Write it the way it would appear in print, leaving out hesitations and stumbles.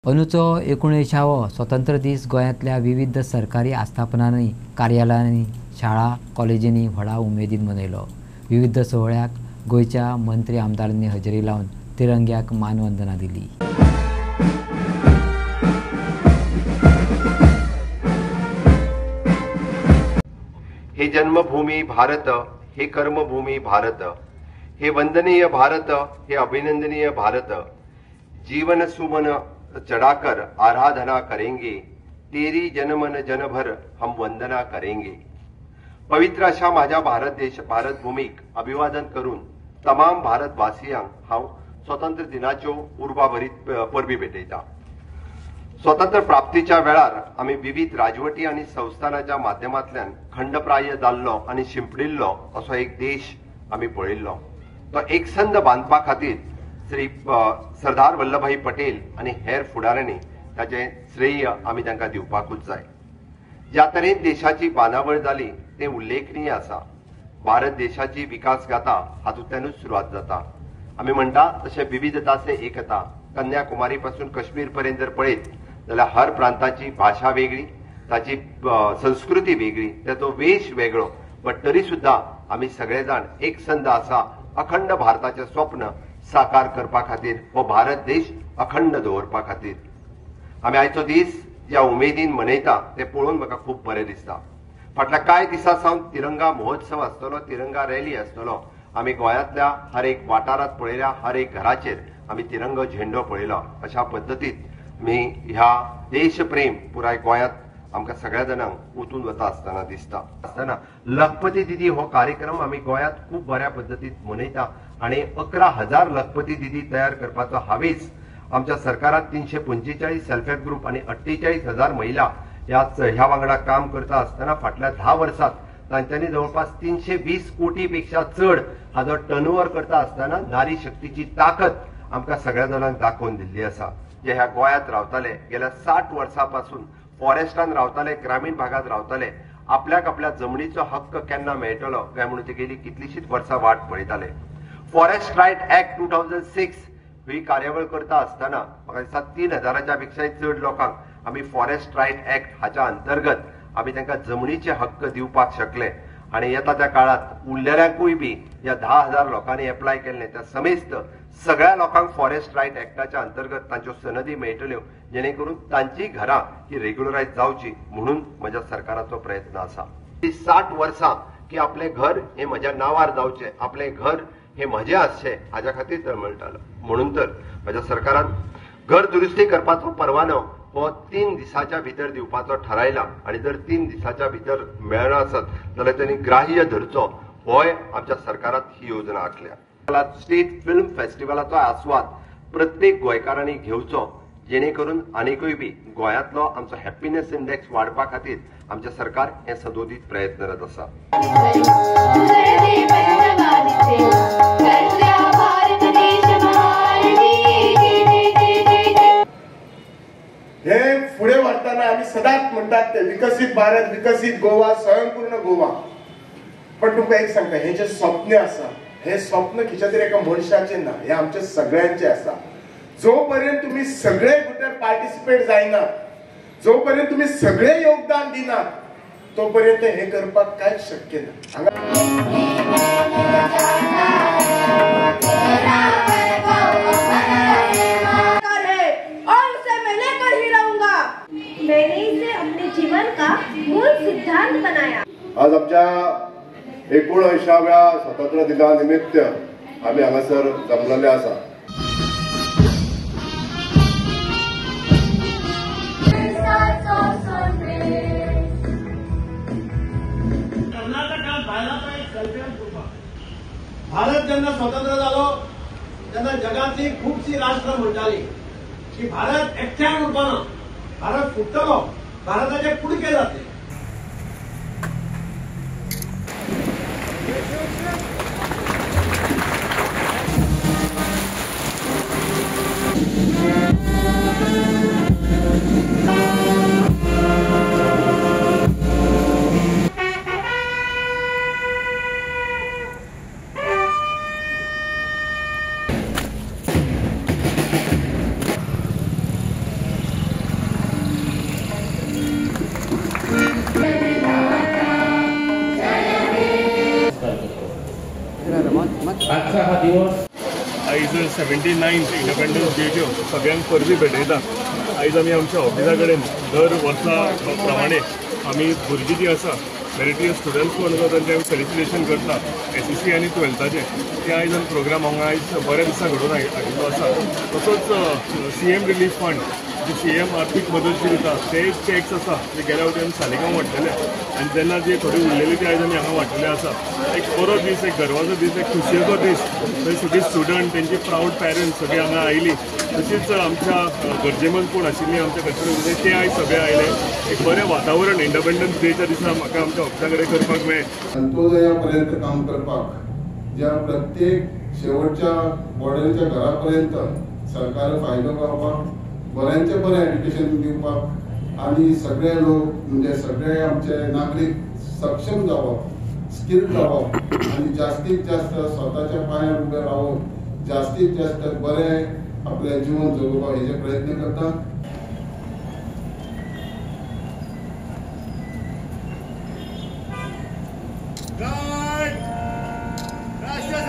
अंदूचो 19वा स्वतंत्र दीस गोंयांतल्या विविध सरकारी आस्थापनांनी कार्यालयांनी शाळा कॉलेजींनी व्हडा उमेदीन मनयलो। विविध सोहळ्याक गोंयच्या मंत्री आमदारांनी हजेरी लावन तिरंग्याक मानवंदना दिली। हे जन्मभूमी भारत, हे कर्मभूमी भारत, हे वंदनीय भारत, हे अभिनंदनीय भारत। जीवन सुमन चढ़ाकर आराधना करेंगे, तेरी जनमन जनभर हम वंदना करेंगे। पवित्र अशा माझ्या भारत भूमीक अभिवादन करून तमाम भारतवासियांक हांव स्वतंत्र दिनाच्यो उर्बाभरीत परबी भेटयता। स्वतंत्र प्राप्तीच्या वेळार आम्ही विविध राजवटी आणि संस्थानाच्या माध्यमांतल्यान खंडप्राय जाल्लो आणि शिंपडिल्लो असो एक देश आम्ही पळयल्लो। तो एकसंध बांदपा खातीर श्री सरदार वल्लभभाई पटेल आणि हेर फुडाऱ्यांनी ताचे श्रेय आम्ही तांकां दिवपाकूच जाय। ज्या तरेन देशाची बांदावळ जाली ते उल्लेखनीय आसा। भारत देशाची विकास गाथा हातूंतल्यानूच सुरवात जाता। आम्ही म्हणटा तशें विविधता से एकता। कन्याकुमारी पासून काश्मीर पर्यंत जर पळयत जाल्यार हर प्रांताची भाषा वेगळी, ताची संस्कृती वेगळी, ताचो वेश वेगळो, बट तरी सुद्धा आम्ही सगळे जाण एकसंध आसा अखंड भारताचे स्वप्न साकार करपा खातीर, हो भारत देश अखंड दवरपा खातीर। आम्ही आयचो दीस ज्या उमेदीन मनयता ते पळोवन म्हाका खूब बरें दिसता। फाटल्या कांय दिसा सावन तिरंगा महोत्सव आसतलो, तिरंगा रॅली आसतलो। आम्ही गोंयांतल्या हर एक वाठारांत पळयल्या, हर एक घराचेर आम्ही तिरंगो झेंडो पळयलो। अशा पद्दतीन मी ह्या देशप्रेम पुराय गोंयांत आमकां सगळ्या जाणांक उतून वता आसतना दिसता। लखपती दिदी हो कार्यक्रम आम्ही गोंयांत खूब बऱ्या पद्दतीन मनयता आणि 11,000 लखपती दिदी तयार करपाचो हावेस आमच्या सरकारात 345 सेल्फ हेल्प ग्रुप आणि 48,000 महिला ह्या वांगडा काम करता आसतना फाटल्या 10 वर्षांत तांच्यांनी जवळपास 320 कोटी पेक्षा चड हाजो टर्नओव्हर करता आसतना नारी शक्तीची ताकद आमकां सगळ्या जाणांक दाखोवन दिल्ली आसा। जे ह्या गोंयांत रावताले, गेल्या 60 वर्सांपासून फॉरेस्टान रावताले, ग्रामीण भागात रावताले, आपल्या जमनीचो हक्क केन्ना मेळटलो काय म्हणून ते गेली कितलीशीच वर्सां वाट पळयताले। फॉरेस्ट रायट ऍक्ट 2006 ही कार्यावळ करता आसतना म्हाका दिसता 3,000च्या पेक्षाय चड लोकांक आम्ही फॉरेस्ट रायट ऍक्ट हाच्या अंतर्गत आम्ही तांकां जमनीचे हक्क दिवपाक शकले। आणि येता त्या काळात उरलेल्यांकूय बी या 10,000 लोकांनी अप्लाय केले त्या समेस्त सगळ्या लोकांक फॉरेस्ट रायट ऍक्टाच्या अंतर्गत तांच्यो सनदी मेळटल्यो, जेणे करून तांची घरां ही रेग्युलरायज जावची म्हणून म्हज्या सरकाराचो प्रयत्न आसा। 60 वर्सां की आपले घर हे म्हज्या नांवार जावचे, आपले घर हे म्हजे आसचे हाच्या खातीर तळमळटालो। म्हणून तर म्हज्या सरकारान घर दुरुस्ती करपाचो परवानो हो 3 दिसाच्या भितर दिवपाचो ठरायला आणि जर 3 दिसाच्या भितर मेळना आसत जाल्यार त्यांनी ग्राह्य धरचो होय आमच्या सरकारात ही योजना आखल्या। स्टेट फिल्म फेस्टिवलाचो आस्वाद प्रत्येक गोंयकारांनी घेवचो, जेणे करून आनीकूय बी गोंयांतलो आमचो हॅपीनेस इंडेक्स वाडपा खातीर आमचे सरकार हे सदोदीत प्रयत्नरत आसा। हे पुढे वाढताना आम्ही सदाच म्हणतात ते विकसित भारत, विकसित गोवा, स्वयंपूर्ण गोवा। पण तुमका एक सांगता, हे जे स्वप्न आसा हे स्वप्न खिच्या तरी एका मनशाचे ना, हे आमचे सगळ्यांचे आसा। जोपर्यंत तुम्ही सगळे भितर पार्टिसिपेट जायना, जोपर्यंत तुम्ही सगळे योगदान दिना, तोपर्यंत हे करपाक कांयच शक्य ना। मैंने इसे अपने जीवन का मूल सिद्धांत बनाया। आज आमच्या 19व्या स्वतंत्र दिनानिमित्त आम्ही हांगासर जमलेले आसा। कर्नाटकात बायलांचो एक सेल्फ हेल्प ग्रुप आसा। भारत जेन्ना स्वतंत्र जालो तेन्ना जगातली खूबशीं राष्ट्र म्हणटाली की भारत एकट्यान उरपाना, भारत फुटतलो, भारताचे कुडके जातले। 79th इंडिपेंडन्स डेच्यो सगळ्यांक परबी भेटयता. आयज आमी आमच्या ऑफिसा कडेन दर वर्सा प्रमाणे आमी भुरगीं जीं आसा मेरिटियस स्टुडंट्स म्हणून तांचें फेलिसिटेशन करता SSC आनी 12th ते आयज आमी प्रोग्राम हांगा आयज बऱ्या दिसा घडोवन हाडिल्लो आसा. तसोच CM रिलीफ फंड जे CM आर्थीक मदत जी दिता ते एक चॅक्स आसा जे गेल्या वटेन सालिगांव वांटलेले आनी तेन्ना जे थोडी उरलेली ती आयज आमी हांगा वांटलेले आसा. एक बरो दीस, एक गर्वाचो दीस, एक खुशयेचो दीस. थंय सगळीं स्टुडंट तेंची प्राऊड पॅरंट्स सगळीं हांगा आयलीं. तशीच आमच्या गरजेमंद कोण आशिल्लीं आमच्या कल्चरल ते आयज सगळे आयले. एक बरें वातावरण इंडिपेंडन्स डेच्या दिसा म्हाका आमच्या ऑफिसा कडेन करपाक मेळ्ळें. अंत्योदयापर्यंत काम करपाक ज्या प्रत्येक शेवटच्या बॉर्डरच्या घरापर्यंत सरकार फायदो गावपाक बऱ्यांचे बरें एड्युकेशन दिवपाक आनी सगळे लोक म्हणजे सगळे आमचे नागरीक सक्षम जावप, स्किल जावप आनी जास्तीत जास्त स्वताच्या पांयार उबे रावून जास्तीत जास्त बरें आपलें जिवन जगोवपाक हेजे प्रयत्न करता. राष्ट्रीय